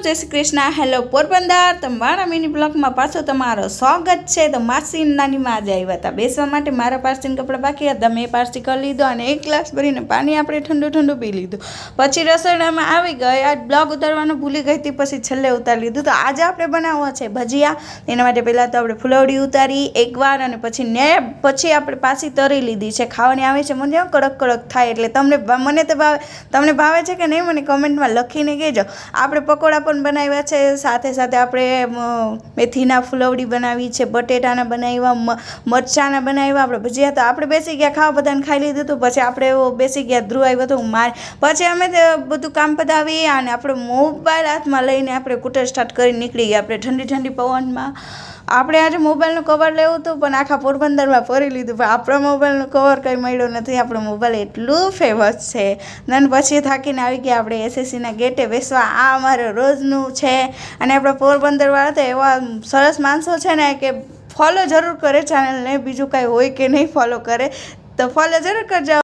जय श्री कृष्ण। हेलो पोरबंदर, तमारा mini blog में पाछो तमारो स्वागत है। तो मासी नानी में आज आव्या हता बेसवा माटे। मारा पार्सिन कपड़ा बाकी हता, मैं पार्सी कर लीधो अने एक ग्लास भरीने पानी आपणे ठंडू ठंडू पी लीधुं। पछी रसोईमां आवी गई। आज ब्लॉग उतारवानुं भूली गई थी, पछी छेल्ले उतारी लीधुं। तो आज आपणे बनाववा छे भजिया। तेना माटे पहेला तो आपणे फुलवड़ी उतारी एकवार अने पछी आपणे पाછી तरी लीधी छे। खावानी आवे छे मने कड़क कड़क थाय એટલે મને તો ભાવે। તમને ભાવે છે કે નહીં મને કમેન્ટમાં લખીને કહેજો। આપણે પકોડા પણ બનાવ્યા છે, સાથે સાથે આપણે મેથીના ફુલવડી બનાવી છે, બટેટાના બનાવ્યા, મરચાંના બનાવ્યા, આપણે ભજીયા। તો આપણે બેસી ગયા ખાવા, બધાને ખાઈ લીધું હતું। પછી આપણે બેસી ગયા, ધ્રુવ આવ્યો હતો, પછી અમે બધું કામ પતાવી અને આપણે મોબાઈલ હાથમાં લઈને આપણે સ્કૂટર સ્ટાર્ટ કરી નીકળી ગયા। આપણે ઠંડી ઠંડી પવનમાં આપણે આજે મોબાઈલનું કવર લેવું હતું, પણ આખા પોરબંદરમાં ફરી લીધું, પણ આપણો મોબાઈલનું કવર કંઈ મળ્યો નથી। આપણો મોબાઈલ એટલું ફેમસ છે। અને પછી થાકીને આવી ગયા આપણે એસએસસીના ગેટે બેસવા। આ અમારે રોજનું છે। અને આપણા પોરબંદરવાળા તો એવા સરસ માણસો છે ને કે ફોલો જરૂર કરે ચેનલને, બીજું કાંઈ હોય કે નહીં ફોલો કરે, તો ફોલો જરૂર કરજો।